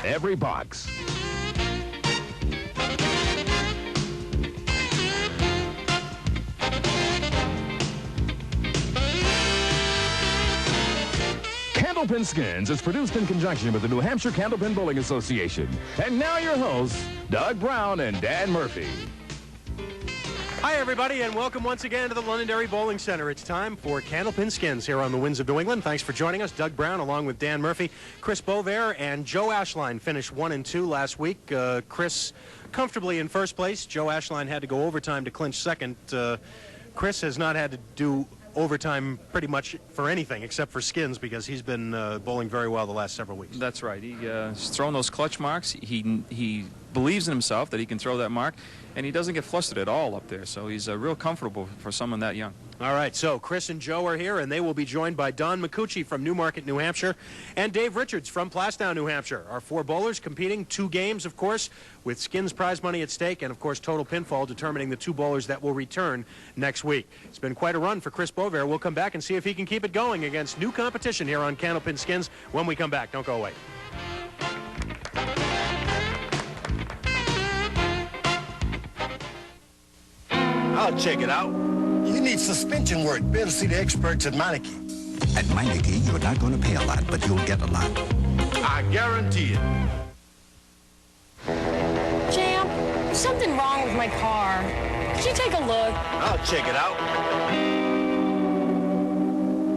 every box. Candlepin Skins is produced in conjunction with the New Hampshire Candlepin Bowling Association. And now your hosts, Doug Brown and Dan Murphy. Hi, everybody, and welcome once again to the Londonderry Bowling Center. It's time for Candlepin Skins here on the Winds of New England. Thanks for joining us. Doug Brown along with Dan Murphy. Chris Boisvert and Joe Ashline finished 1 and 2 last week. Chris comfortably in first place. Joe Ashline had to go overtime to clinch second. Chris has not had to do overtime pretty much for anything except for skins because he's been bowling very well the last several weeks. That's right. He's thrown those clutch marks. He believes in himself that he can throw that mark, and he doesn't get flustered at all up there, so he's real comfortable for someone that young. All right, so Chris and Joe are here, and they will be joined by Don Micucci from Newmarket, New Hampshire, and Dave Richards from Plastown, New Hampshire. Our 4 bowlers competing, 2 games, of course, with skins prize money at stake, and, of course, total pinfall determining the 2 bowlers that will return next week. It's been quite a run for Chris Boisvert. We'll come back and see if he can keep it going against new competition here on Candlepin Skins when we come back. Don't go away. I'll check it out. You need suspension work. Better see the experts at Meineke. At Meineke, you're not going to pay a lot, but you'll get a lot. I guarantee it. Champ, there's something wrong with my car. Could you take a look? I'll check it out.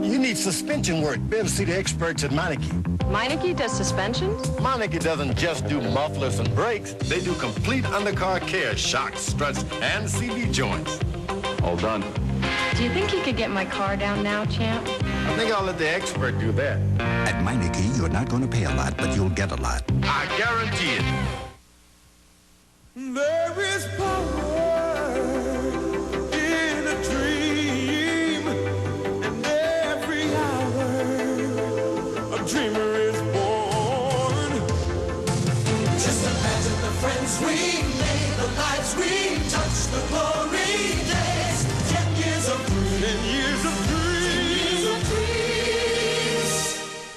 You need suspension work. Better see the experts at Meineke. Meineke does suspensions? Meineke doesn't just do mufflers and brakes. They do complete undercar care, shocks, struts, and CV joints. All done. Do you think you could get my car down now, Champ? I think I'll let the expert do that. At Meineke, you're not going to pay a lot, but you'll get a lot. I guarantee it. There is power in a dream, and every hour a dreamer is born. Just imagine the friends we made, the lives we touched, the glory days. 10 years of dreams, 10 years of dreams,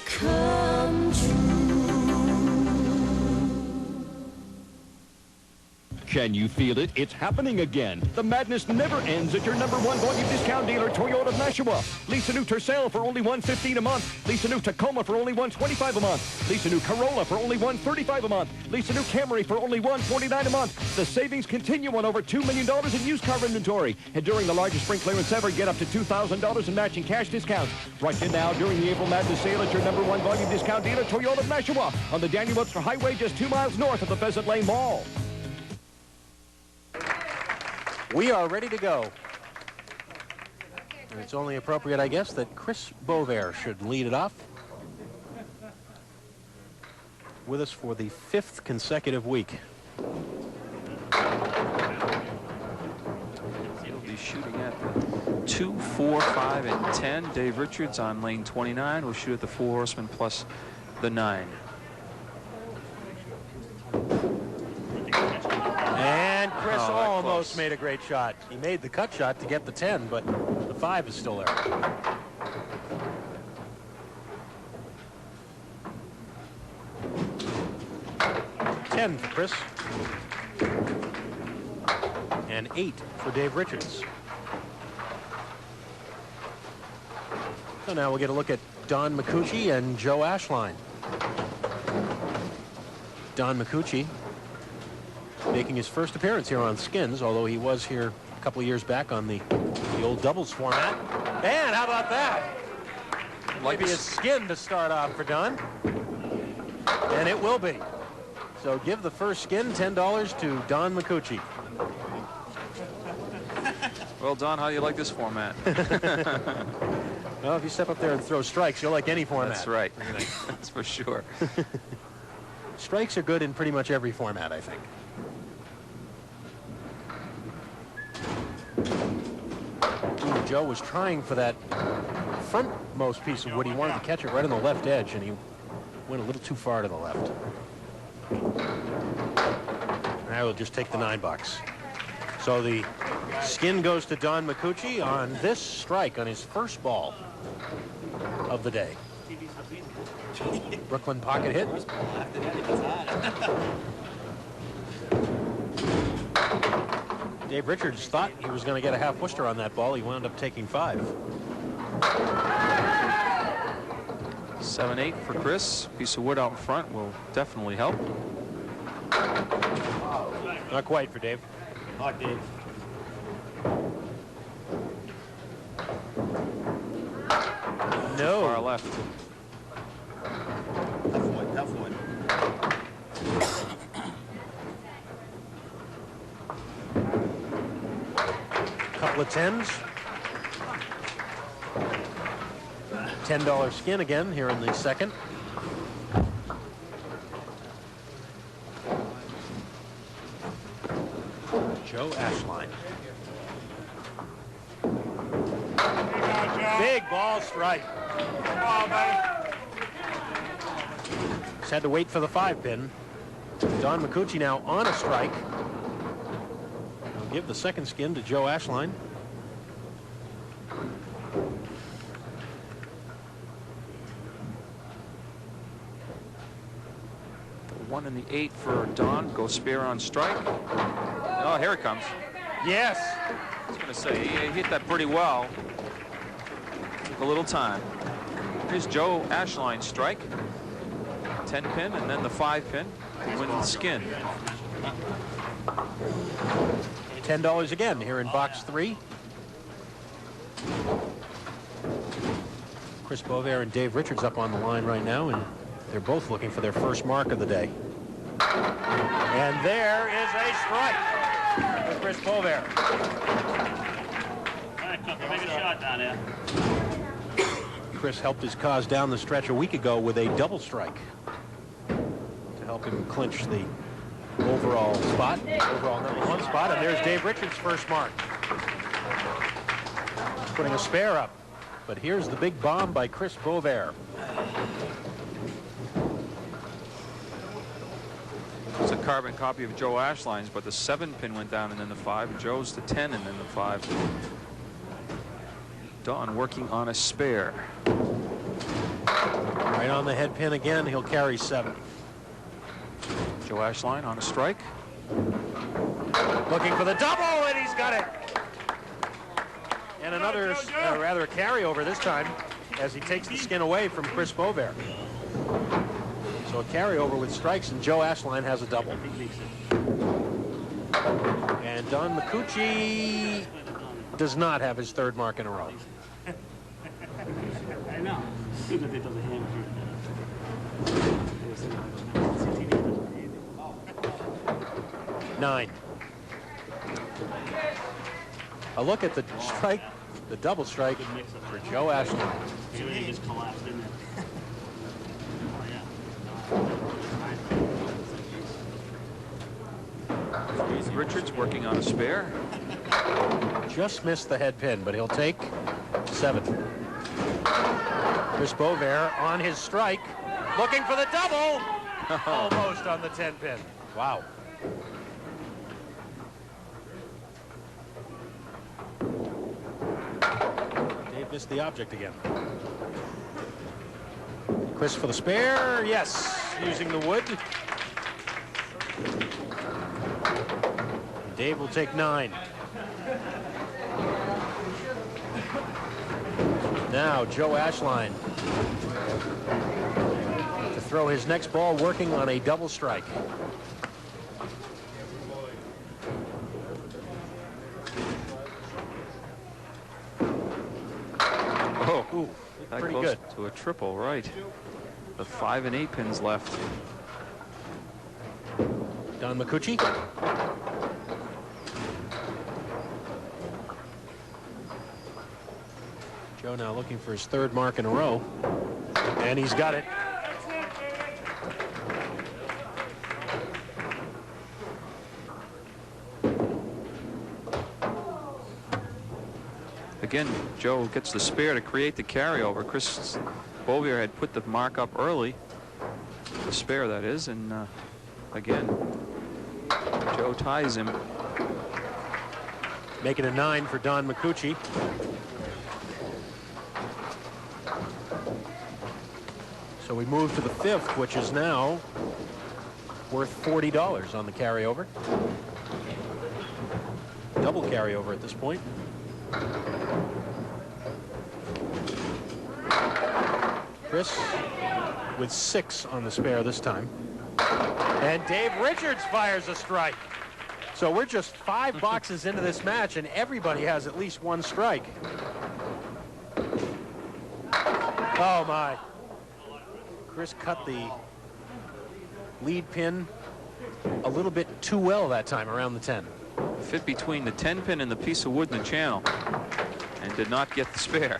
come true. Can you feel it? It's happening again. The madness never ends at your #1 volume discount dealer, Toyota of Nashua. Lease a new Tercel for only $115 a month. Lease a new Tacoma for only $125 a month. Lease a new Corolla for only $135 a month. Lease a new Camry for only $149 a month. The savings continue on over $2 million in used car inventory. And during the largest spring clearance ever, get up to $2,000 in matching cash discounts. Right in now during the April Madness sale at your #1 volume discount dealer, Toyota of Nashua, on the Daniel Webster Highway just 2 miles north of the Pheasant Lane Mall. We are ready to go. And it's only appropriate, I guess, that Chris Boisvert should lead it off. With us for the 5th consecutive week. He'll be shooting at the 2, 4, 5, and 10. Dave Richards on lane 29 will shoot at the 4 horsemen plus the 9. And Chris almost made a great shot. He made the cut shot to get the 10, but the 5 is still there. $10 for Chris. And 8 for Dave Richards. So now we'll get a look at Don Micucci and Joe Ashline. Don Micucci making his first appearance here on Skins, although he was here a couple of years back on the old doubles format. And how about that? Maybe a skin to start off for Don. And it will be. So give the first skin $10 to Don Micucci. Well, Don, how do you like this format? Well, if you step up there and throw strikes, you'll like any format. That's right. That's for sure. Strikes are good in pretty much every format, I think. Ooh, Joe was trying for that frontmost piece of wood. He wanted to catch it right on the left edge, and he went a little too far to the left. I will just take the $9. So the skin goes to Don Micucci on this strike on his first ball of the day. Brooklyn pocket hit. Dave Richards thought he was going to get a half Worcester on that ball. He wound up taking 5. 7-8 for Chris. Piece of wood out in front will definitely help. Not quite for Dave. Not Dave. No. Far left. Tough one. Couple of 10s. $10 skin again here in the second. Joe Ashline. Big ball strike. Just had to wait for the 5-pin. Don Micucci now on a strike. I'll give the second skin to Joe Ashline. The 1 and the 8 for Don. Go spare on strike. Oh, here it comes. Yes. I was going to say, he hit that pretty well. Took a little time. Here's Joe Ashline's strike. 10-pin and then the 5-pin to win the skin. $10 again here in box 3. Chris Boisvert and Dave Richards up on the line right now, and they're both looking for their first mark of the day. And there is a strike for Chris Boisvert. All right, Cook, make a shot down there. Chris helped his cause down the stretch a week ago with a double strike to help him clinch the overall spot, overall #1 spot. And there's Dave Richards' first mark. He's putting a spare up. But here's the big bomb by Chris Boisvert. It's a carbon copy of Joe Ashline's, but the 7-pin went down and then the 5. And Joe's the 10 and then the 5. Don working on a spare. Right on the head pin again. He'll carry 7. Joe Ashline on a strike. Looking for the double, and he's got it. And another, rather a carryover this time, as he takes the skin away from Chris Boisvert. So a carryover with strikes, and Joe Ashline has a double. And Don Micucci does not have his 3rd mark in a row. I know. Good that it doesn't hammer. 9. A look at the strike, the double strike for Joe Ashline. He just collapsed, didn't it? Richards working on a spare. Just missed the head pin, but he'll take 7. Chris Boisvert on his strike, looking for the double. Almost on the 10-pin. Wow. Dave missed the object again. Chris for the spare. Yes, using the wood. Dave will take 9. Now Joe Ashline to throw his next ball, working on a double strike. Oh, Ooh, that pretty close good. to a triple, right? The 5 and 8 pins left. Don Micucci. Joe now looking for his 3rd mark in a row, and he's got it. Again, Joe gets the spare to create the carryover. Chris Boisvert had put the mark up early, the spare that is, and again, Joe ties him. Making a 9 for Don Micucci. So we move to the 5th, which is now worth $40 on the carryover. double carryover at this point. Chris with 6 on the spare this time. And Dave Richards fires a strike. So we're just 5 boxes into this match, and everybody has at least 1 strike. Oh, my. Chris cut the lead pin a little bit too well that time around the 10. Fit between the 10 pin and the piece of wood in the channel and did not get the spare.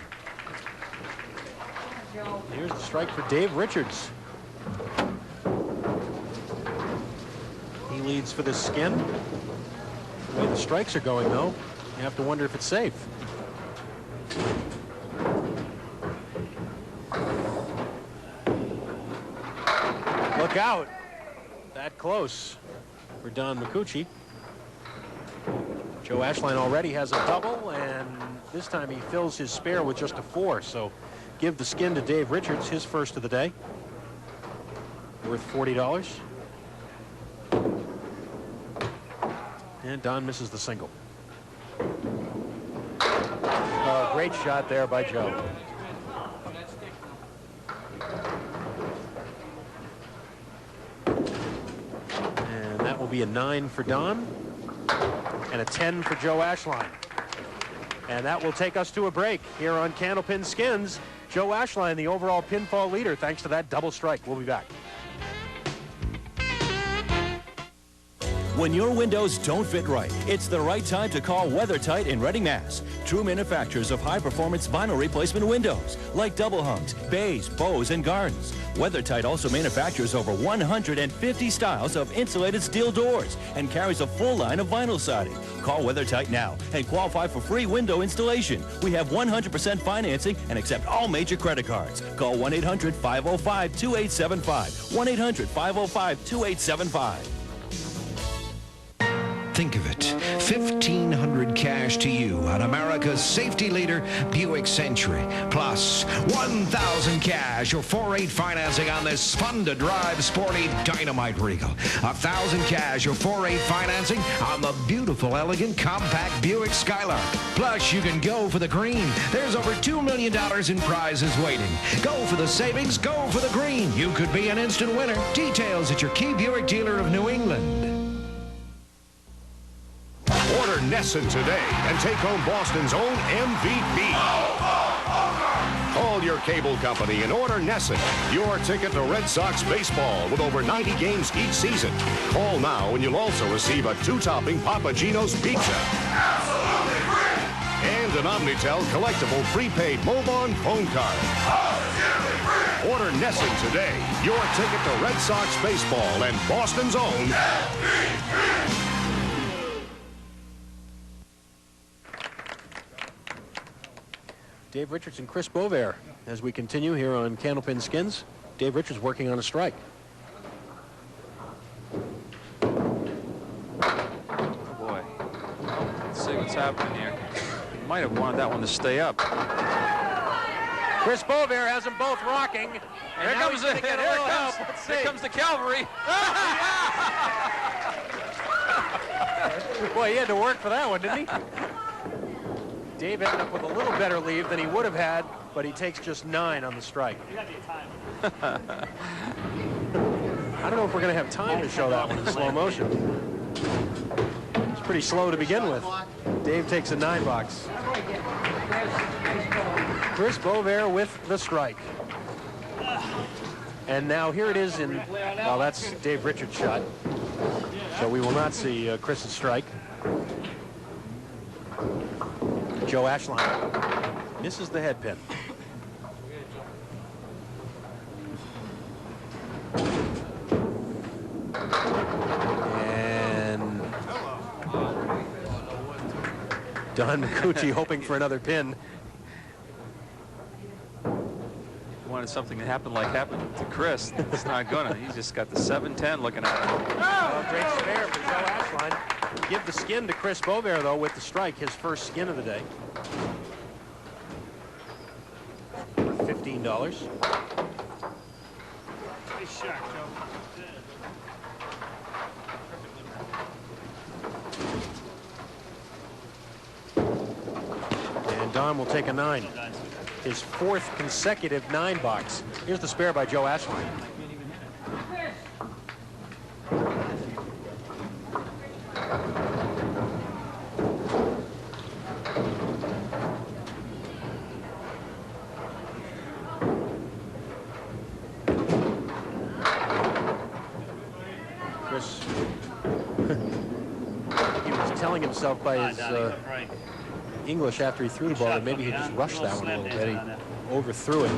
Here's the strike for Dave Richards. He leads for the skin. The way the strikes are going, though, you have to wonder if it's safe. Look out. That close for Don Micucci. Joe Ashline already has a double, and this time he fills his spare with just a 4. So give the skin to Dave Richards, his first of the day, worth $40. And Don misses the single. Oh, great shot there by Joe. And that will be a 9 for Don and a 10 for Joe Ashline. And that will take us to a break here on Candlepin Skins. Joe Ashline, the overall pinfall leader, thanks to that double strike. We'll be back. When your windows don't fit right, it's the right time to call WeatherTight in Reading, Mass. True manufacturers of high-performance vinyl replacement windows, like double hungs, bays, bows, and gardens. WeatherTight also manufactures over 150 styles of insulated steel doors and carries a full line of vinyl siding. Call WeatherTight now and qualify for free window installation. We have 100% financing and accept all major credit cards. Call 1-800-505-2875. 1-800-505-2875. Think of it, $1,500 cash to you on America's safety leader, Buick Century, plus $1,000 cash or 4.8 financing on this fun-to-drive, sporty Dynamite Regal. $1,000 cash or 4.8 financing on the beautiful, elegant, compact Buick Skylark. Plus, you can go for the green. There's over $2 million in prizes waiting. Go for the savings, go for the green. You could be an instant winner. Details at your Key Buick dealer of New England. Order Nesson today and take home Boston's own MVP. Call your cable company and order Nesson, your ticket to Red Sox baseball with over 90 games each season. Call now and you'll also receive a 2-topping Papa Gino's pizza. Absolutely free! And an Omnitel collectible prepaid Mobon phone card. Positively free! Order Nesson today, your ticket to Red Sox baseball and Boston's own MVP! Dave Richards and Chris Boisvert as we continue here on Candlepin Skins. Dave Richards working on a strike. Oh boy. Let's see what's happening here. He might have wanted that one to stay up. Chris Boisvert has them both rocking. And Here comes the cavalry. Boy, he had to work for that one, didn't he? Dave ended up with a little better lead than he would have had, but he takes just 9 on the strike. You got the time. I don't know if we're going to have time to show that one in slow motion. It's pretty slow to begin with. Dave takes a 9 box. Chris Boisvert with the strike. And now here it is in, well, that's Dave Richards' shot. So we will not see Chris's strike. Joe Ashline misses the head pin. And Don Micucci hoping for another pin. Wanted something to happen like happened to Chris. It's not gonna. He's just got the 7-10 looking at him. Oh, great spare for Joe Ashline. Give the skin to Chris Boisvert, though, with the strike, his first skin of the day. $15. Nice shot, Joe. Don will take a 9. His 4th consecutive 9 box. Here's the spare by Joe Ashline. Chris, he was telling himself by his English after he threw the ball that maybe he just rushed that one a little bit. He overthrew it.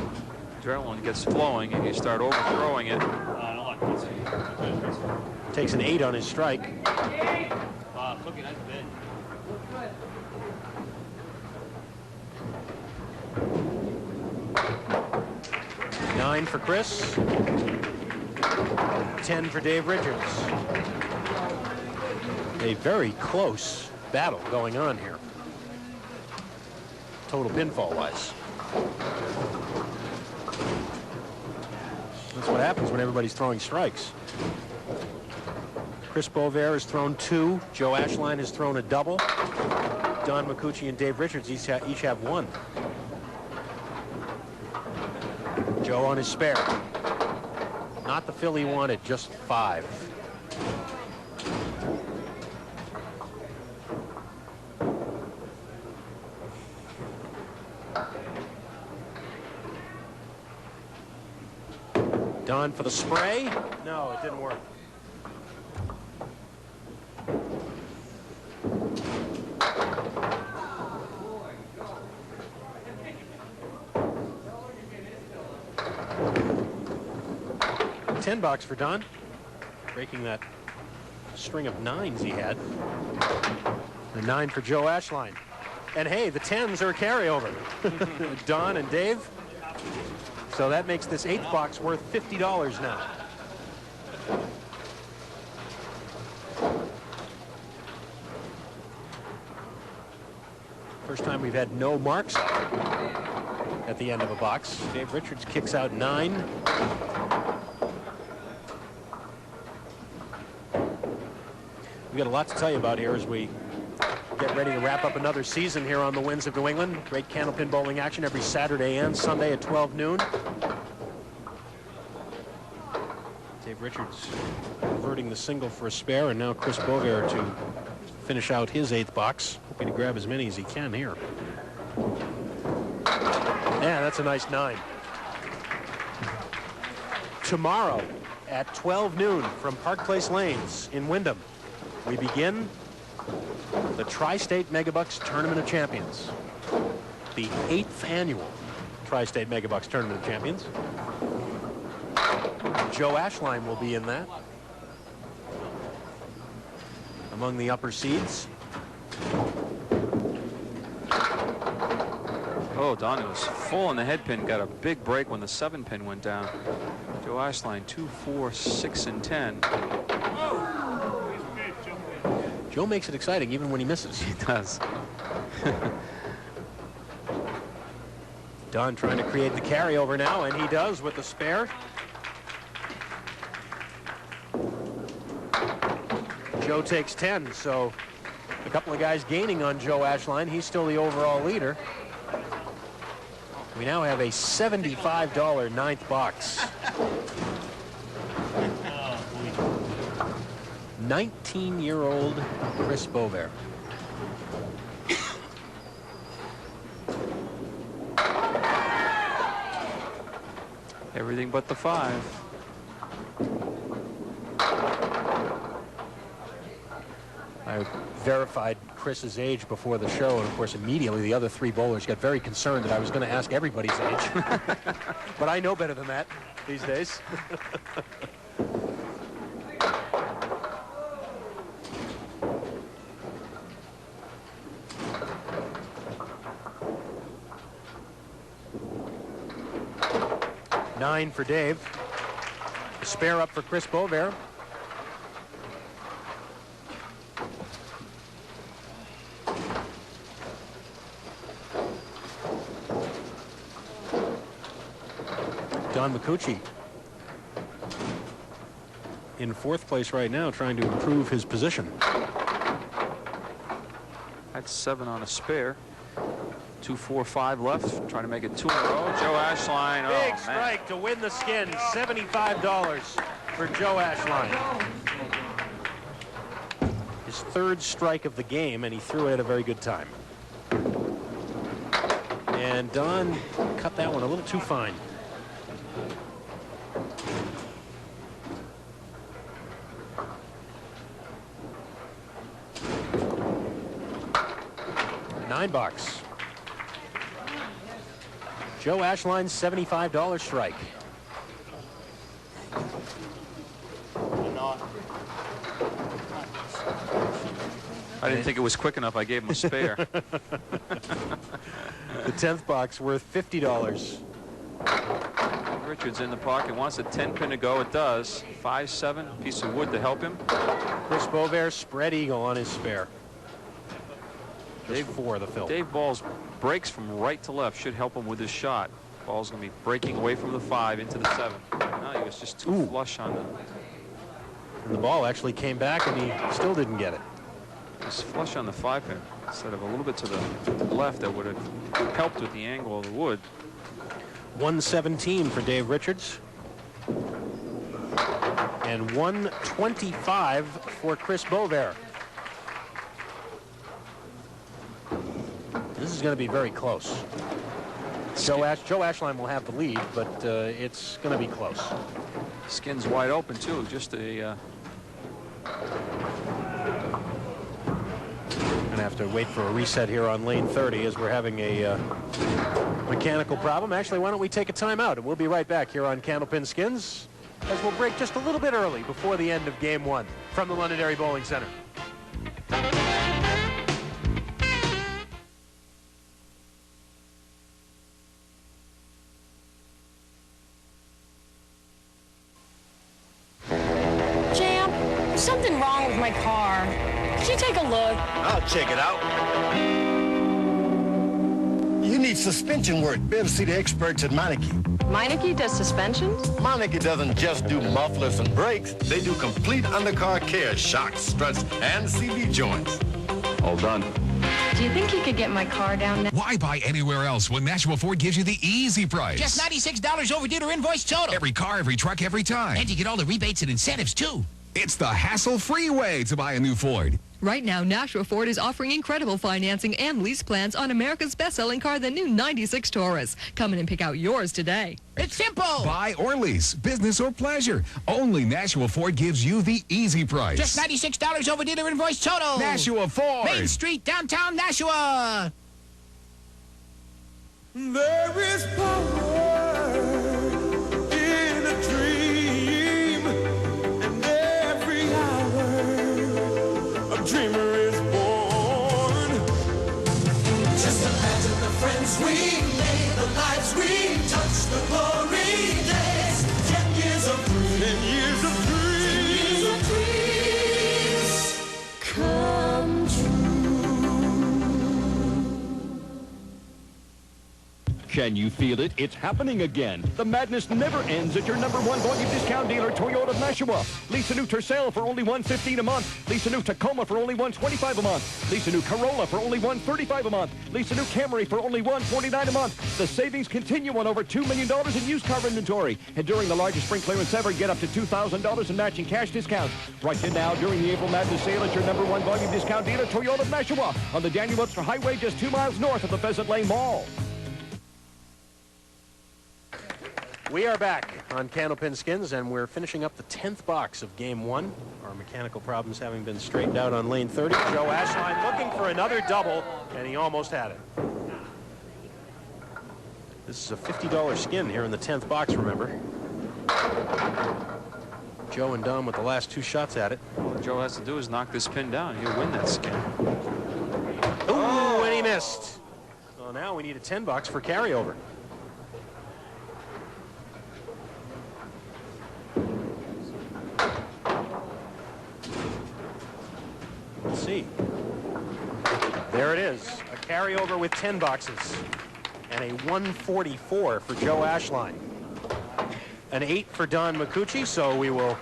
Adrenaline gets flowing and you start overthrowing it. Takes an 8 on his strike. 9 for Chris. 10 for Dave Richards. A very close battle going on here, total pinfall-wise. That's what happens when everybody's throwing strikes. Chris Boisvert has thrown 2. Joe Ashline has thrown a double. Don Micucci and Dave Richards each have 1. Joe on his spare. Not the fill he wanted, just 5. Don for the spray. No, it didn't work. $10 for Don, breaking that string of 9s he had. A 9 for Joe Ashline. And hey, the 10s are a carryover. Don and Dave. So that makes this 8th box worth $50 now. First time we've had no marks at the end of a box. Dave Richards kicks out 9. We've got a lot to tell you about here as we get ready to wrap up another season here on the Winds of New England. Great Candlepin bowling action every Saturday and Sunday at 12 noon. Dave Richards converting the single for a spare, and now Chris Boisvert to finish out his 8th box, hoping to grab as many as he can here. Yeah, that's a nice 9. Tomorrow at 12 noon from Park Place Lanes in Wyndham, we begin the Tri-State Megabucks Tournament of Champions, the 8th annual Tri-State Megabucks Tournament of Champions. Joe Ashline will be in that, among the upper seeds. Oh, Don was full on the head pin, got a big break when the 7 pin went down. Joe Ashline 2, 4, 6, and 10. Joe makes it exciting even when he misses. He does. Don trying to create the carryover now, and he does with the spare. Joe takes 10, so a couple of guys gaining on Joe Ashline. He's still the overall leader. We now have a $75 9th box. 19-year-old Chris Boisvert. Everything but the 5. I verified Chris's age before the show, and of course immediately the other 3 bowlers got very concerned that I was going to ask everybody's age. But I know better than that these days. $9 for Dave. A spare up for Chris Boisvert. Don Micucci in 4th place right now, trying to improve his position. That's 7 on a spare. 2-4-5 left. Trying to make it 2 in a row. Joe Ashline. Big strike to win the Skins. $75 for Joe Ashline. His 3rd strike of the game, and he threw it at a very good time. And Don cut that one a little too fine. $9. Joe Ashline's $75 strike. I didn't think it was quick enough. I gave him a spare. The 10th box worth $50. Richards in the pocket, wants a 10-pin to go. It does. 5-7, piece of wood to help him. Chris Boisvert, spread eagle on his spare. Dave 4 the fill. Dave Ball's breaks from right to left should help him with his shot. Ball's going to be breaking away from the 5 into the 7. No, he was just too flush on the... And the ball actually came back, and he still didn't get it. Just flush on the 5-pin instead of a little bit to the left. That would have helped with the angle of the wood. 117 for Dave Richards. And 125 for Chris Boisvert. This is going to be very close. Joe Ashline will have the lead, but it's going to be close. Skins wide open, too. Just a... Going to have to wait for a reset here on lane 30 as we're having a mechanical problem. Actually, why don't we take a timeout, and we'll be right back here on Candlepin Skins as we'll break just a little bit early before the end of Game 1 from the Londonderry Bowling Center. Champ, there's something wrong with my car. Could you take a look? I'll check it out. You need suspension work. Better see the experts at Micucci. Micucci does suspensions? Micucci doesn't just do mufflers and brakes. They do complete undercar care, shocks, struts, and CV joints. All done. Do you think you could get my car down now? Why buy anywhere else when Nashua Ford gives you the easy price? Just $96 overdue or invoice total. Every car, every truck, every time. And you get all the rebates and incentives, too. It's the hassle-free way to buy a new Ford. Right now, Nashua Ford is offering incredible financing and lease plans on America's best-selling car, the new 96 Taurus. Come in and pick out yours today. It's simple. Buy or lease, business or pleasure. Only Nashua Ford gives you the easy price. Just $96 overdue or invoice total. Nashua Ford. Main Street, downtown Nashua. There is power in a dream, and every hour a dreamer is born. Just imagine the friends we made, the lives we touched, the glory days. 10 years of dreams, 10 years of dreams, 10 years of dreams come true. Can you feel it? It's happening again. The madness never ends at your #1 volume discount dealer, Toyota of Nashua. Lease a new Tercel for only $115 a month. Lease a new Tacoma for only $125 a month. Lease a new Corolla for only $135 a month. Lease a new Camry for only $149 a month. The savings continue on over $2 million in used car inventory. And during the largest spring clearance ever, get up to $2,000 in matching cash discounts. Right in now during the April Madness sale at your #1 volume discount dealer, Toyota of Nashua, on the Daniel Webster Highway just 2 miles north of the Pheasant Lane Mall. We are back on Candlepin Skins, and we're finishing up the 10th box of Game 1. Our mechanical problems having been straightened out on lane 30. Joe Ashline looking for another double, and he almost had it. This is a $50 skin here in the 10th box, remember. Joe and Don with the last 2 shots at it. All Joe has to do is knock this pin down. He'll win that skin. Ooh, and he missed. So now we need a 10 bucks for carryover. Let's see. There it is. A carryover with 10 boxes. And a 144 for Joe Ashline. An 8 for Don Micucci, so we will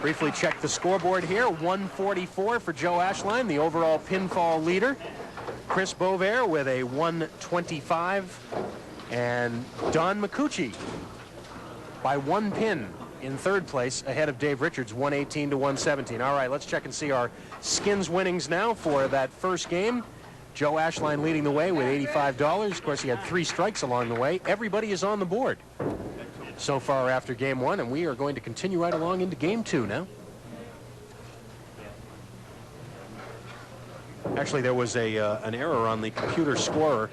briefly check the scoreboard here. 144 for Joe Ashline, the overall pinfall leader. Chris Boisvert with a 125, and Don Micucci by 1 pin in third place ahead of Dave Richards, 118 to 117. All right, let's check and see our Skins winnings now for that first game. Joe Ashline leading the way with $85. Of course, he had 3 strikes along the way. Everybody is on the board so far after game 1, and we are going to continue right along into game 2 now. Actually, there was an error on the computer scoreboard.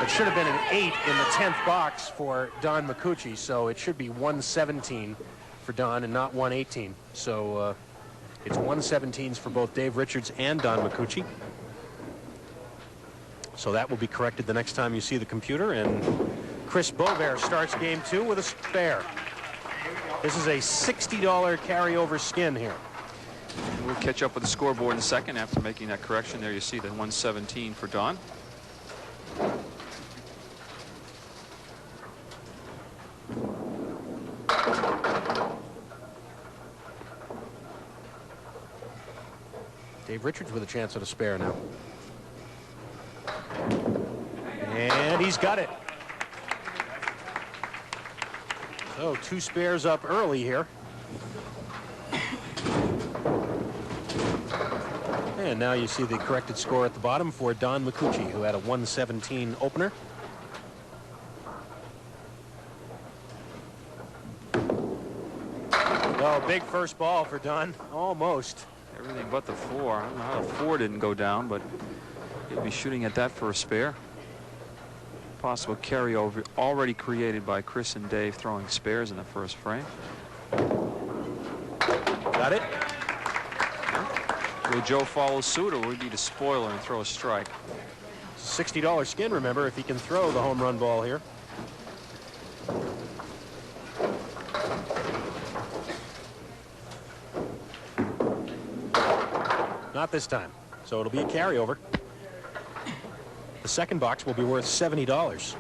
It should have been an 8 in the 10th box for Don Micucci, so it should be 117 for Don and not 118. So it's 117s for both Dave Richards and Don Micucci. So that will be corrected the next time you see the computer. And Chris Boisvert starts game 2 with a spare. This is a $60 carryover skin here. We'll catch up with the scoreboard in a second after making that correction. There you see the 117 for Don. Dave Richards with a chance at a spare now. And he's got it. So 2 spares up early here. And now you see the corrected score at the bottom for Don Micucci, who had a 117 opener. Oh, big first ball for Don. Almost. Everything but the 4. I don't know how the 4 didn't go down, but he'll be shooting at that for a spare. Possible carryover already created by Chris and Dave throwing spares in the first frame. Got it. Will Joe follow suit, or will he be the spoiler and throw a strike? $60 skin, remember, if he can throw the home run ball here. Not this time, so it'll be a carryover. The second box will be worth $70.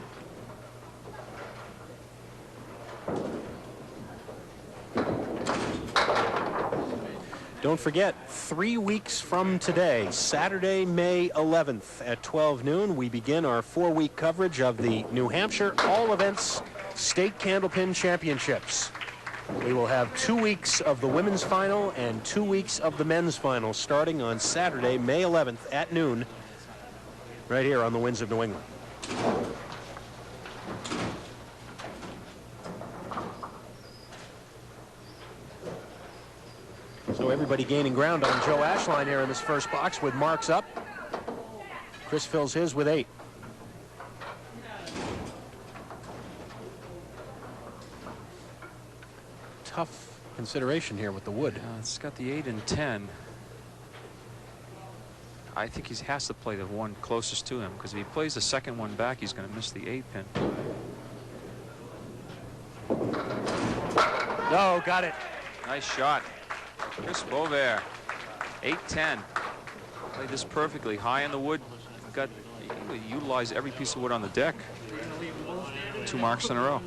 Don't forget, 3 weeks from today, Saturday, May 11th at 12 noon, we begin our 4-week coverage of the New Hampshire All Events State Candlepin Championships. We will have 2 weeks of the women's final and 2 weeks of the men's final starting on Saturday, May 11th at noon, right here on the Winds of New England. So everybody gaining ground on Joe Ashline here in this first box with marks up. Chris fills his with 8. Tough consideration here with the wood. It's got the 8 and 10. I think he has to play the one closest to him, because if he plays the second one back, he's going to miss the 8 pin. Oh, got it. Nice shot. Chris Boisvert, 8-10. Played this perfectly. High in the wood. He utilized every piece of wood on the deck. 2 marks in a row.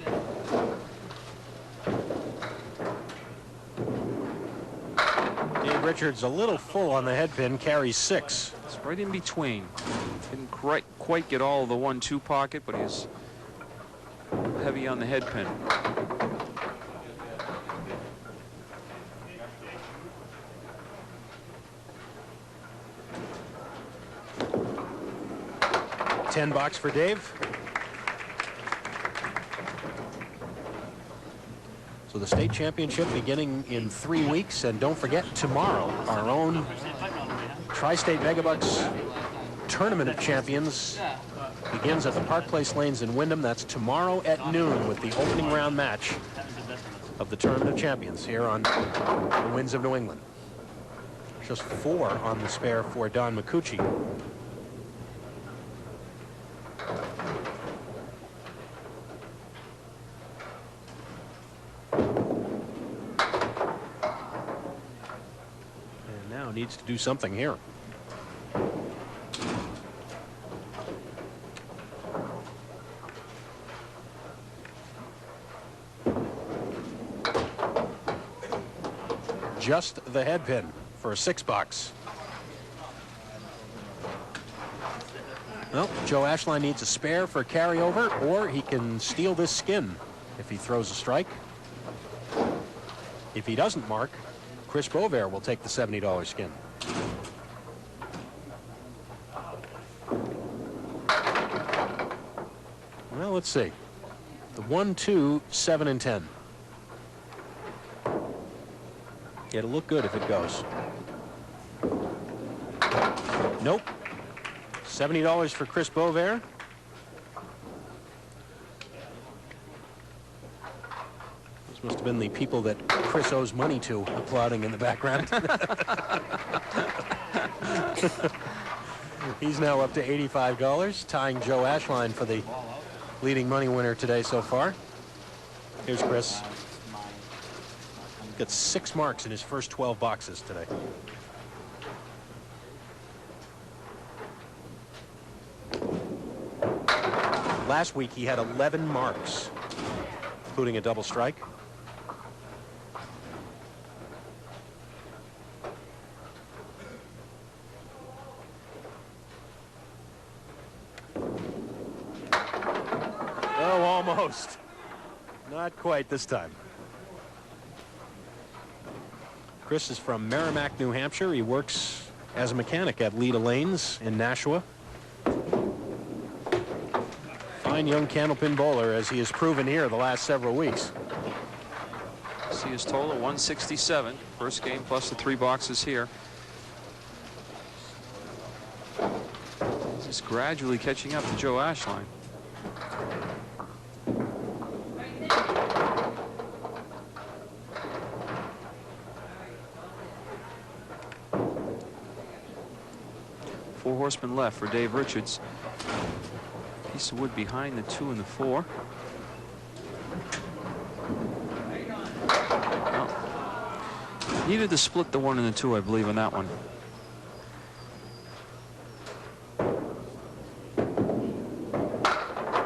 Dave Richards a little full on the head pin, carries 6. It's right in between. Didn't quite get all of the 1-2 pocket, but he's heavy on the head pin. $10 for Dave. So the state championship beginning in 3 weeks, and don't forget tomorrow our own Tri-State Megabucks Tournament of Champions begins at the Park Place Lanes in Wyndham. That's tomorrow at noon with the opening round match of the Tournament of Champions here on the Winds of New England. Just 4 on the spare for Don Micucci. Needs to do something here. Just the head pin for for a $6. Well, Joe Ashline needs a spare for a carryover, or he can steal this skin if he throws a strike. If he doesn't mark, Chris Boisvert will take the $70 skin. Well, let's see. The 1, 2, 7, and 10. It'll look good if it goes. Nope. $70 for Chris Boisvert. Those must have been the people that Chris owes money to applauding in the background. He's now up to $85, tying Joe Ashline for the leading money winner today so far. Here's Chris. Got 6 marks in his first 12 boxes today. Last week he had 11 marks, including a double strike. Oh, almost. Not quite this time. Chris is from Merrimack, New Hampshire. He works as a mechanic at Leda Lanes in Nashua. Fine young Candlepin bowler, as he has proven here the last several weeks. See his total, 167. First game plus the 3 boxes here. Just gradually catching up to Joe Ashline. Four horsemen left for Dave Richards. Piece of wood behind the 2 and the 4. Well, needed to split the 1 and the 2, I believe, on that one.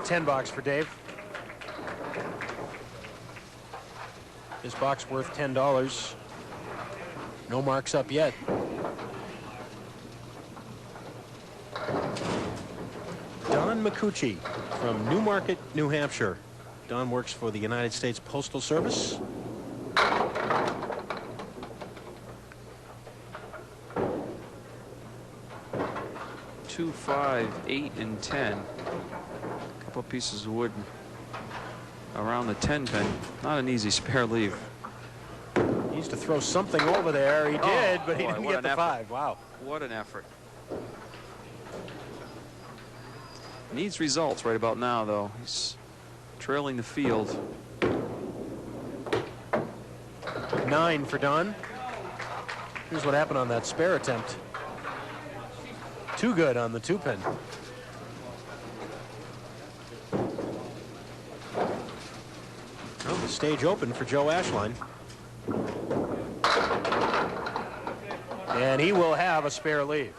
$10 for Dave. This box worth $10. No marks up yet. Don Micucci from Newmarket, New Hampshire. Don works for the United States Postal Service. Two, 5, 8, and 10. A couple pieces of wood around the 10 pin. Not an easy spare leave. He used to throw something over there. He did, but he didn't get the 5. Wow. What an effort. Needs results right about now, though. He's trailing the field. 9 for Don. Here's what happened on that spare attempt. Too good on the 2-pin. Well, the stage open for Joe Ashline. And he will have a spare leave.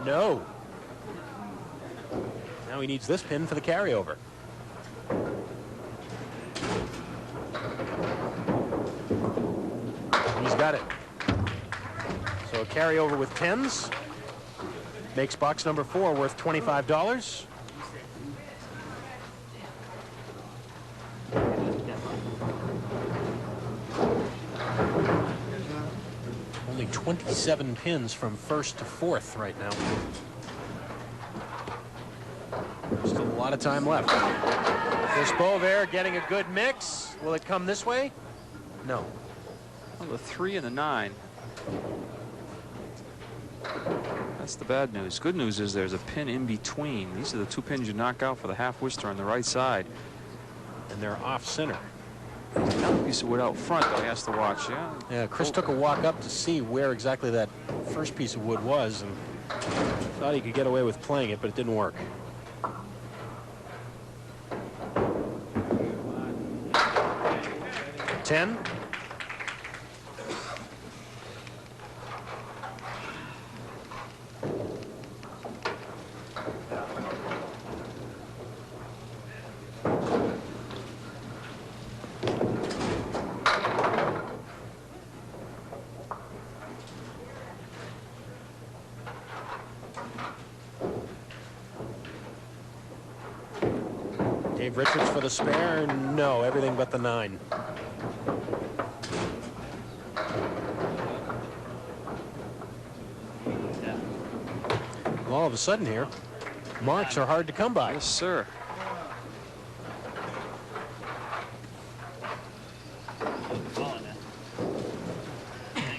No. Now he needs this pin for the carryover. He's got it. So a carryover with 10s makes box number 4 worth $25. Only 27 pins from 1st to 4th right now. Still a lot of time left. Chris Boisvert getting a good mix. Will it come this way? No. Well, the 3 and the 9. That's the bad news. Good news is there's a pin in between. These are the 2 pins you knock out for the half Worcester on the right side. And they're off center. Another piece of wood out front, though, he has to watch. Yeah, Chris took a walk up to see where exactly that first piece of wood was and thought he could get away with playing it, but it didn't work. $10. Dave Richards for the spare. No, everything but the 9. All of a sudden here, marks are hard to come by. Yes, sir.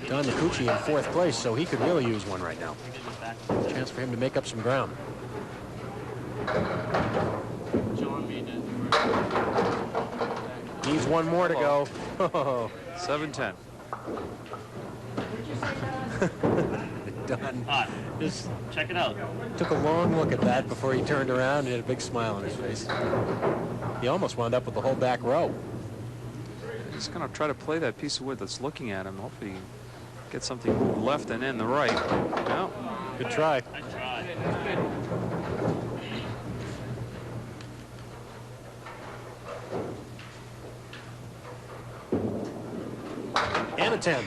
Don Micucci in 4th place, so he could really use one right now. Chance for him to make up some ground. Needs one more to go. 7-10. Don just check it out. Took a long look at that before he turned around and had a big smile on his face. He almost wound up with the whole back row. He's going to try to play that piece of wood that's looking at him. Hopefully he get something moved left and in the right. No. Good try. I tried. And a 10.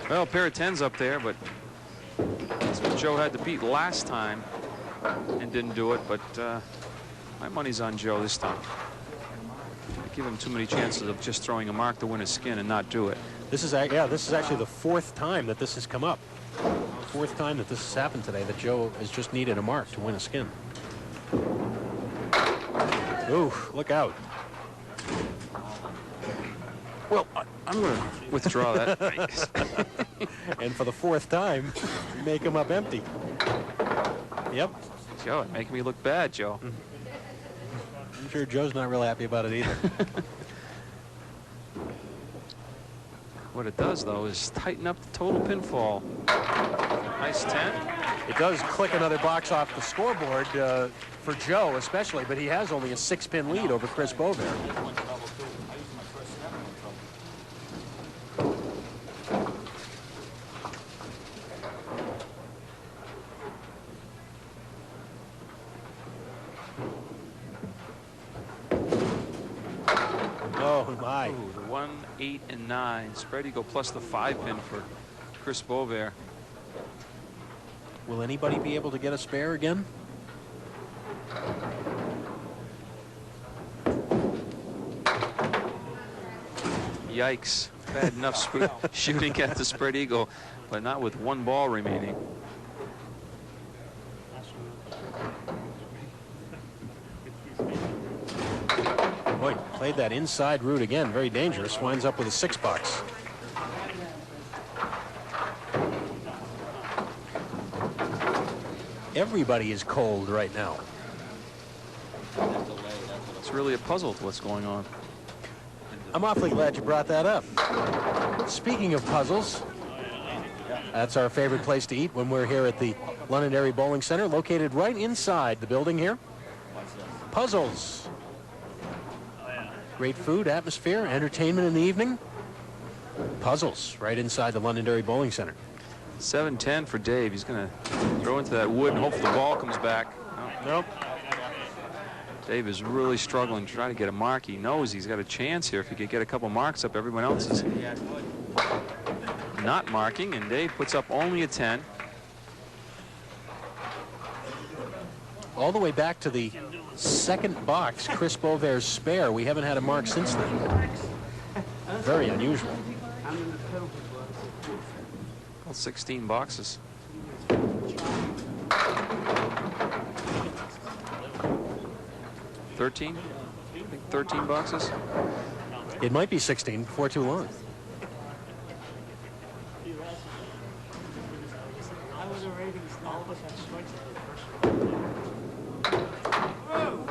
Well, a pair of 10s up there, but that's what Joe had to beat last time and didn't do it. But my money's on Joe this time. I give him too many chances of just throwing a mark to win a skin and not do it. This is actually the 4th time that this has come up. 4th time that this has happened today, that Joe has just needed a mark to win a skin. Ooh, look out. Well, I'm going to withdraw that. And for the 4th time, make him up empty. Yep. Joe, making me look bad, Joe. I'm sure Joe's not real happy about it either. What it does, though, is tighten up the total pinfall. Nice 10. It does click another box off the scoreboard for Joe especially, but he has only a 6-pin lead over Chris Boisvert. Oh, my. Ooh, the 1, 8, and 9. Spread eagle plus the 5-pin for Chris Boisvert. Will anybody be able to get a spare again? Yikes. Bad enough shooting at the spread eagle, but not with 1 ball remaining. Boy, played that inside route again. Very dangerous. Winds up with a 6-box. Everybody is cold right now. It's really a puzzle to what's going on. I'm awfully glad you brought that up. Speaking of puzzles, that's our favorite place to eat when we're here at the Londonderry Bowling Center, located right inside the building here. Puzzles. Great food, atmosphere, entertainment in the evening. Puzzles right inside the Londonderry Bowling Center. 7-10 for Dave. He's going to throw into that wood and hope the ball comes back. Nope. Dave is really struggling to try to get a mark. He knows he's got a chance here. If he could get a couple marks up, everyone else is not marking, and Dave puts up only a 10. All the way back to the 2nd box, Chris Boisvert's spare. We haven't had a mark since then. Very unusual. 16 boxes. 13? I think 13 boxes. It might be 16 before too long.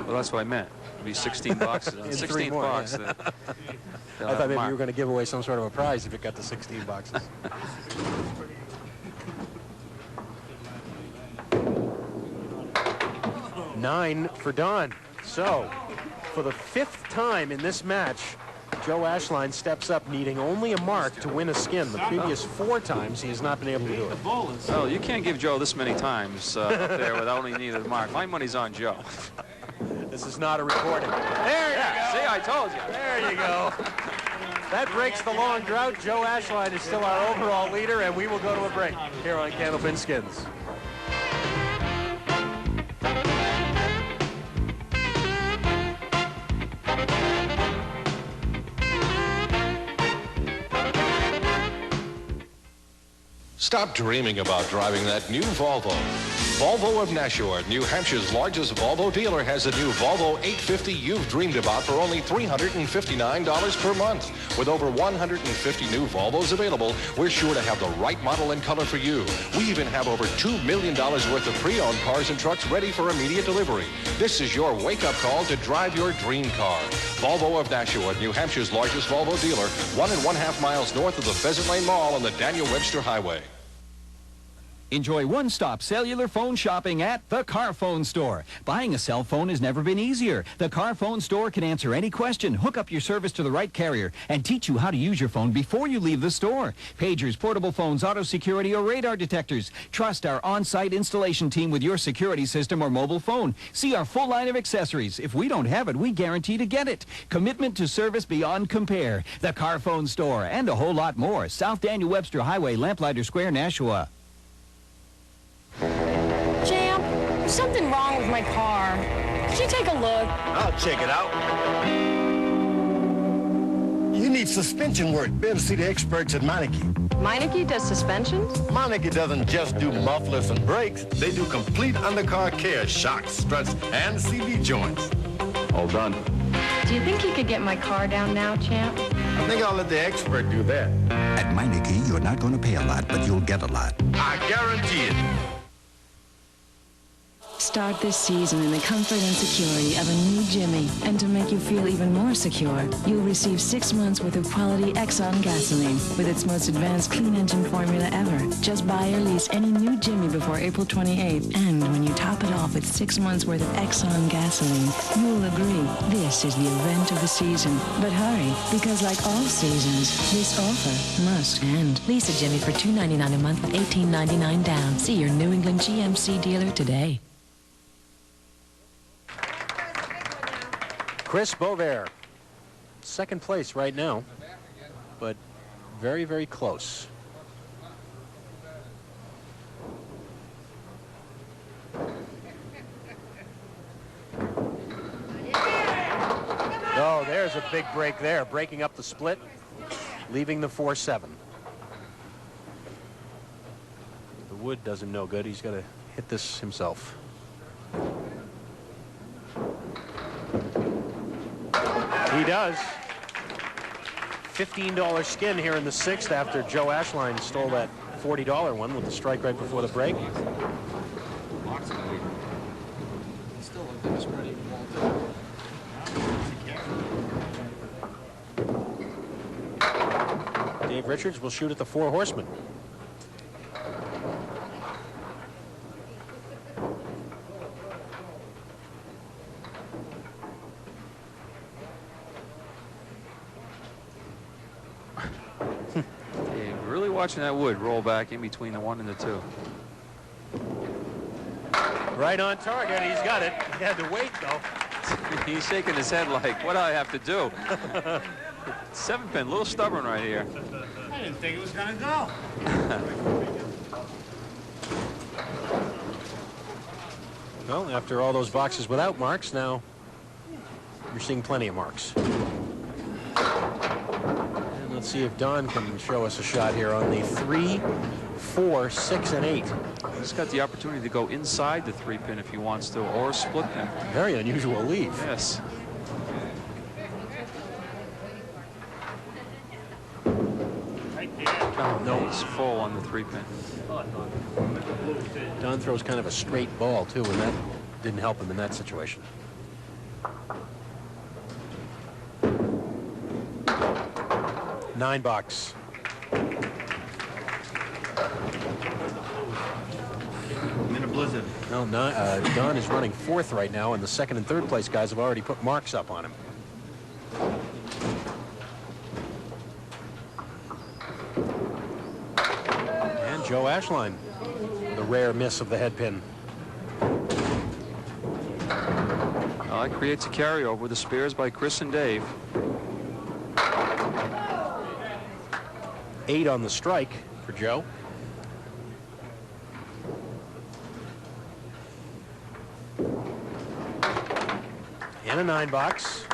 Well, that's what I meant. It'd be 16 boxes. On the 16th box. I thought maybe you were going to give away some sort of a prize if it got to 16 boxes. Nine for Don. So, for the 5th time in this match, Joe Ashline steps up needing only a mark to win a skin. The previous 4 times he has not been able to do it. Well, you can't give Joe this many times up there without only needing a mark. My money's on Joe. This is not a recording. There you go. See, I told you. There you go. That breaks the long drought. Joe Ashline is still our overall leader, and we will go to a break here on Candlepin Skins. Stop dreaming about driving that new Volvo. Volvo of Nashua, New Hampshire's largest Volvo dealer, has a new Volvo 850 you've dreamed about for only $359 per month. With over 150 new Volvos available, we're sure to have the right model and color for you. We even have over $2 million worth of pre-owned cars and trucks ready for immediate delivery. This is your wake-up call to drive your dream car. Volvo of Nashua, New Hampshire's largest Volvo dealer, 1.5 miles north of the Pheasant Lane Mall on the Daniel Webster Highway. Enjoy one-stop cellular phone shopping at the Car Phone Store. Buying a cell phone has never been easier. The Car Phone Store can answer any question, hook up your service to the right carrier, and teach you how to use your phone before you leave the store. Pagers, portable phones, auto security, or radar detectors. Trust our on-site installation team with your security system or mobile phone. See our full line of accessories. If we don't have it, we guarantee to get it. Commitment to service beyond compare. The Car Phone Store, and a whole lot more. South Daniel Webster Highway, Lamplighter Square, Nashua. Champ, there's something wrong with my car. Could you take a look? I'll check it out. You need suspension work. Better see the experts at Micucci. Micucci does suspensions? Micucci doesn't just do mufflers and brakes. They do complete undercar care, shocks, struts, and CV joints. All done. Do you think you could get my car down now, champ? I think I'll let the expert do that. At Micucci, you're not going to pay a lot, but you'll get a lot. I guarantee it. Start this season in the comfort and security of a new Jimmy. And to make you feel even more secure, you'll receive 6 months worth of quality Exxon gasoline with its most advanced clean engine formula ever. Just buy or lease any new Jimmy before April 28th. And when you top it off with 6 months worth of Exxon gasoline, you'll agree this is the event of the season. But hurry, because like all seasons, this offer must end. Lease a Jimmy for $299 a month with $18.99 down. See your New England GMC dealer today. Chris Boisvert, second place right now, but very, very close. Oh, there's a big break there, breaking up the split, leaving the 4-7. The wood does him no good. He's got to hit this himself. He does. $15 skin here in the 6th after Joe Ashline stole that $40 one with the strike right before the break. Dave Richards will shoot at the 4 horsemen. Watching that wood roll back in between the 1 and the 2. Right on target. He's got it. He had to wait, though. He's shaking his head like, what do I have to do? 7-pin, a little stubborn right here. I didn't think it was going to go. Well, after all those boxes without marks, now you're seeing plenty of marks. Let's see if Don can show us a shot here on the 3, 4, 6, and 8. He's got the opportunity to go inside the 3-pin if he wants to, or split pin. Very unusual leave. Yes. Oh, no, he's full on the 3-pin. Don throws kind of a straight ball, too, and that didn't help him in that situation. $9. I'm in a blizzard. No, Don is running 4th right now, and the 2nd and 3rd place guys have already put marks up on him. And Joe Ashline, the rare miss of the head pin. Well, that creates a carryover with the spares by Chris and Dave. 8 on the strike for Joe. And a 9 box.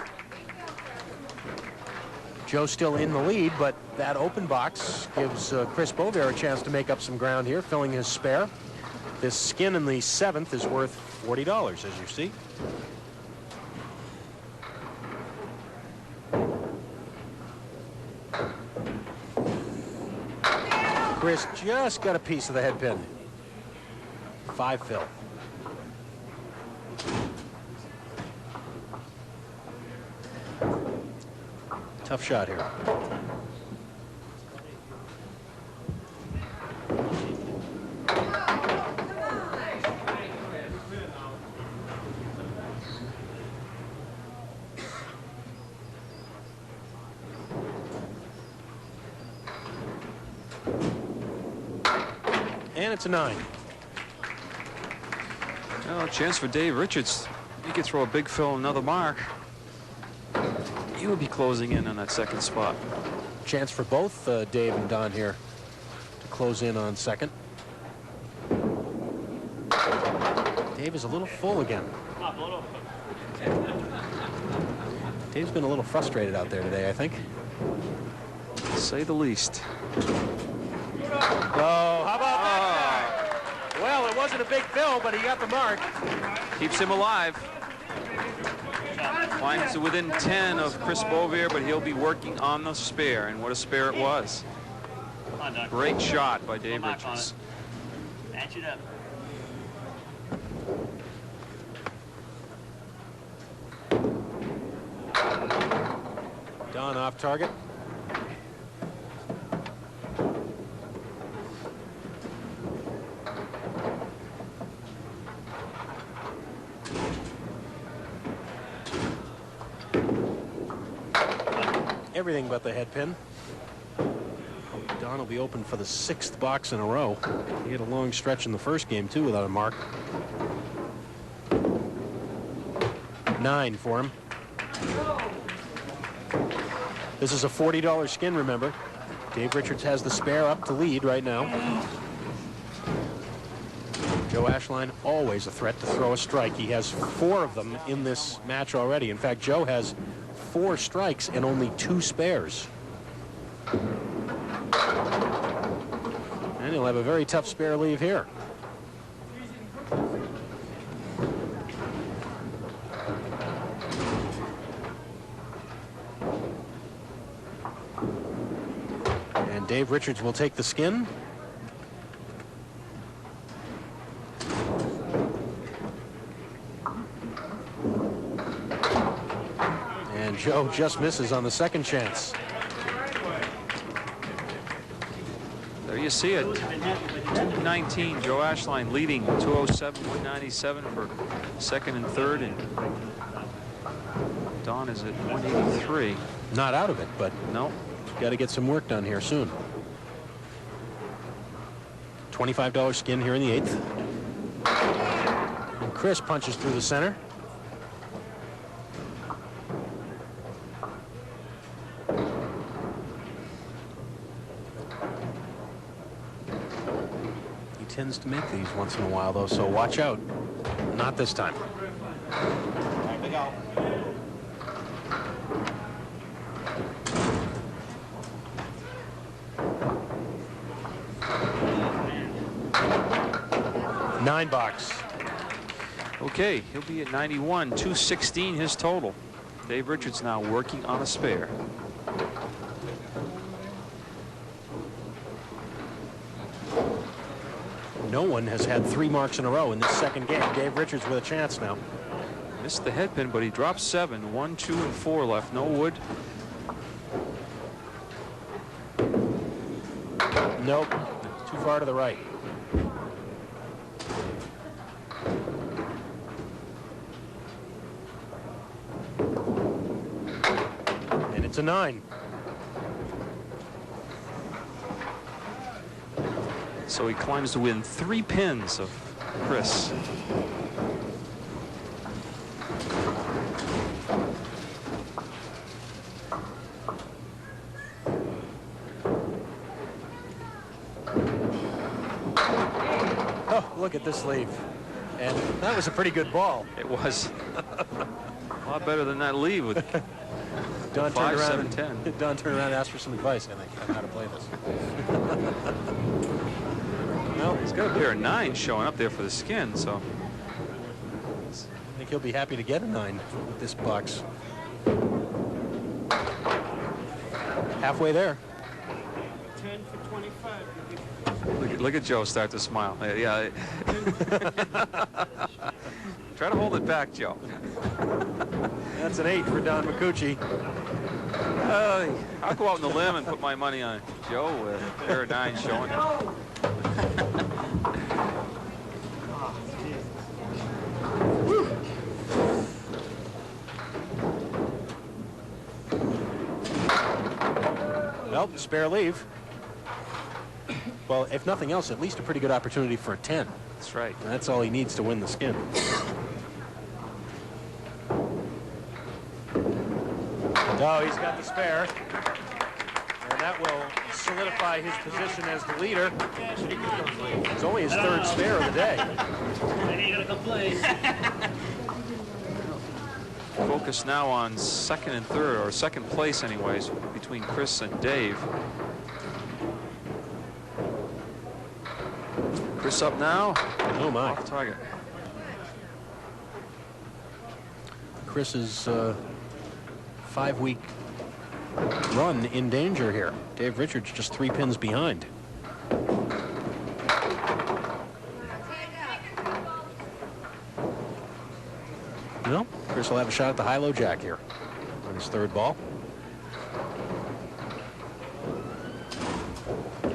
Joe still in the lead, but that open box gives Chris Boisvert a chance to make up some ground here, filling his spare. This skin in the 7th is worth $40, as you see. Chris just got a piece of the head pin. 5 fill. Tough shot here. And it's a 9. Well, a chance for Dave Richards. He could throw a big fill, another mark. He would be closing in on that second spot. Chance for both Dave and Don here to close in on second. Dave is a little full again. Dave's been a little frustrated out there today, I think. To say the least. Oh, how about that? Well, it wasn't a big fill, but he got the mark. Keeps him alive. Climbs to within 10 of Chris Boisvert, but he'll be working on the spare, and what a spare it was. Great shot by Dave Richards. Match it up. Don off target. Everything but the head pin. Don will be open for the 6th box in a row. He had a long stretch in the first game too without a mark. 9 for him. This is a $40 skin, remember. Dave Richards has the spare up to lead right now. Joe Ashline, always a threat to throw a strike. He has 4 of them in this match already. In fact, Joe has 4 strikes and only 2 spares. And he'll have a very tough spare leave here. And Dave Richards will take the skin. And Joe just misses on the second chance. There you see it. 219. Joe Ashline leading 207, 197 for second and third, and Don is at 183. Not out of it, but no. Got to get some work done here soon. $25 skin here in the 8th. And Chris punches through the center. He tends to make these once in a while, though, so watch out. Not this time. $9 box. Okay, he'll be at 91, 216 his total. Dave Richards now working on a spare. No one has had 3 marks in a row in this second game. Dave Richards with a chance now. Missed the head pin, but he dropped 7. 1, 2, and 4 left. No wood. Nope. Too far to the right. And it's a 9. So he climbs to win 3 pins of Chris. Oh, look at this leave. And that was a pretty good ball. It was a lot better than that leave with Don turned 5, around 7, and 10. Don turned around and asked for some advice, I think, on how to play this. Well, he's got a pair of 9s showing up there for the skin, so I think he'll be happy to get a 9 with this box. Halfway there. 10 for 25. look at Joe start to smile. Yeah. Try to hold it back, Joe. That's an 8 for Don Micucci. I'll go out on the limb and put my money on Joe with a pair of 9s showing. Well, spare leave. Well, if nothing else, at least a pretty good opportunity for a 10. That's right. And that's all he needs to win the skin. Oh, he's got the spare. And that will solidify his position as the leader. It's only his 3rd spare of the day. Focus now on 2nd and 3rd, or 2nd place anyways, between Chris and Dave. Chris up now. Oh my. Off target. Chris's 5-week run in danger here. Dave Richards just 3 pins behind. No, Chris will have a shot at the high-low jack here on his 3rd ball.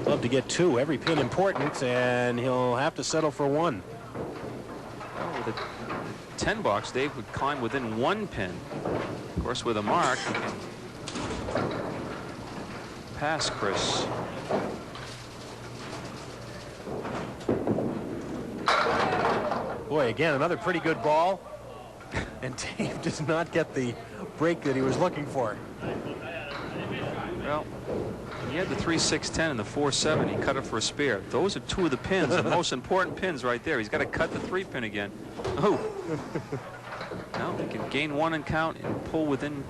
Love to get 2, every pin important, and he'll have to settle for 1. Well, with a 10 box, Dave would climb within 1 pin. Of course, with a mark, he can pass Chris. Boy, again, another pretty good ball. And Dave does not get the break that he was looking for. Well, he had the 3-6-10 and the 4-7. He cut it for a spare. Those are 2 of the pins, the most important pins right there. He's got to cut the 3 pin again. Oh. Now he can gain 1 and count and pull within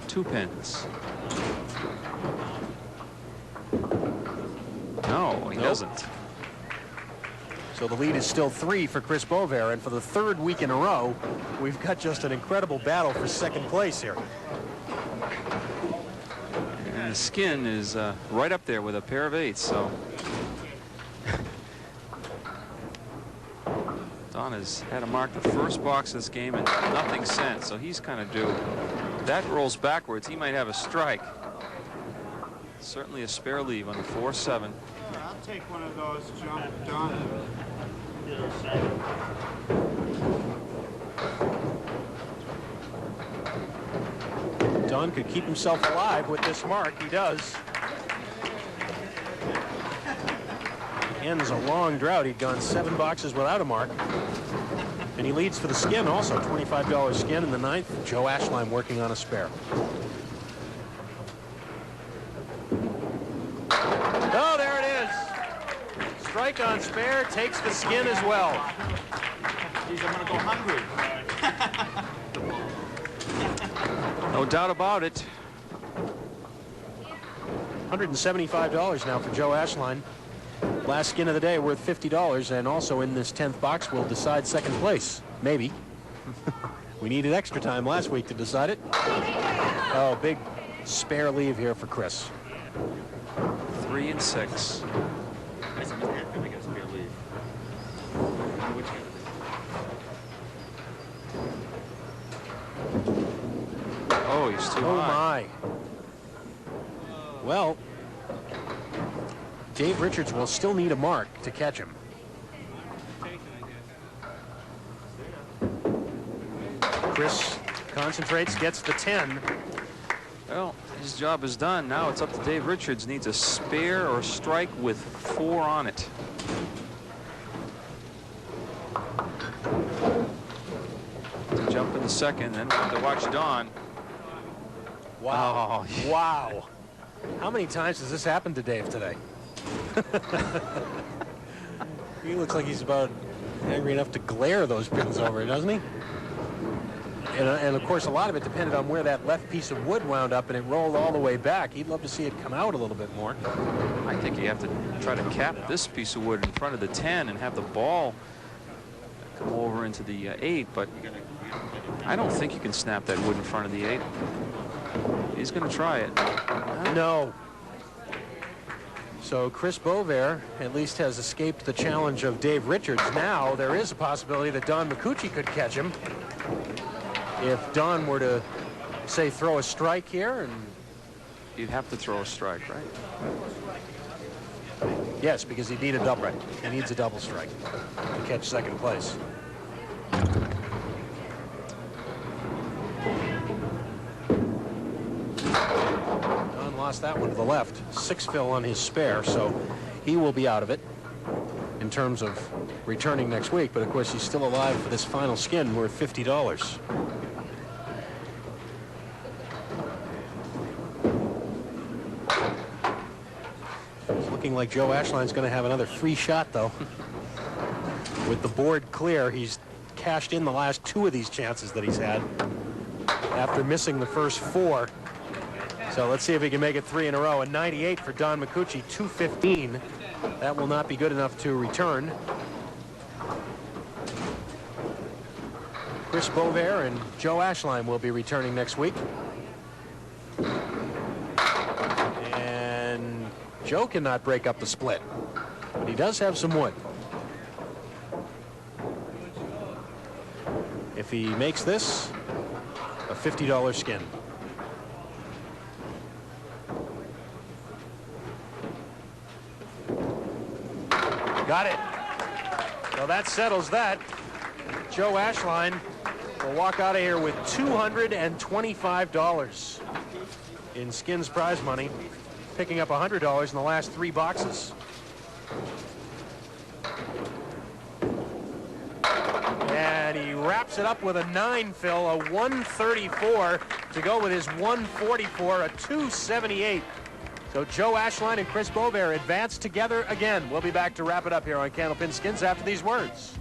2 pins. No, he doesn't. So the lead is still 3 for Chris Boisvert, and for the 3rd week in a row, we've got just an incredible battle for 2nd place here. And the skin is right up there with a pair of 8s, so Don has had to mark the 1st box of this game and nothing sent, so he's kind of due. If that rolls backwards, he might have a strike. Certainly a spare leave on the 4-7. I'll take one of those, Don. Don could keep himself alive with this mark. He does. Ends a long drought. He'd gone 7 boxes without a mark. And he leads for the skin also. $25 skin in the 9th. Joe Ashline working on a spare. Oh, there it is. Strike on spare, takes the skin as well. Geez, I'm going to go hungry. No doubt about it. $175 now for Joe Ashline. Last skin of the day worth $50, and also in this 10th box will decide 2nd place. Maybe. We needed extra time last week to decide it. Oh, big spare leave here for Chris. 3 and 6. Oh, he's too high. My. Well, Dave Richards will still need a mark to catch him. Chris concentrates, gets the 10. Well, his job is done. Now it's up to Dave Richards. Needs a spare or strike with 4 on it. To jump in the 2nd, then we'll have to watch Don. Wow. Oh. Wow. How many times has this happened to Dave today? He looks like he's about angry enough to glare those pins over, doesn't he? And of course, a lot of it depended on where that left piece of wood wound up, and it rolled all the way back. He'd love to see it come out a little bit more. I think you have to try to cap this piece of wood in front of the 10 and have the ball come over into the 8, but I don't think you can snap that wood in front of the 8. He's going to try it. No. So Chris Boisvert at least has escaped the challenge of Dave Richards. Now there is a possibility that Don Micucci could catch him. If Don were to, say, throw a strike here, and you'd have to throw a strike, right? Yes, because he'd need a double. Right. He needs a double strike to catch second place. Don lost that one to the left. 6 fill on his spare, so he will be out of it in terms of returning next week. But of course, he's still alive for this final skin worth $50. Looking like Joe Ashline's going to have another free shot, though. With the board clear, he's cashed in the last 2 of these chances that he's had after missing the first 4. So let's see if he can make it 3 in a row. A 98 for Don Micucci, 215. That will not be good enough to return. Chris Boisvert and Joe Ashline will be returning next week. Joe cannot break up the split, but he does have some wood. If he makes this, a $50 skin. Got it. So that settles that. Joe Ashline will walk out of here with $225 in Skins prize money, picking up $100 in the last 3 boxes. And he wraps it up with a 9 fill, a 134 to go with his 144, a 278. So Joe Ashline and Chris Boisvert advance together again. We'll be back to wrap it up here on Candlepin Skins after these words.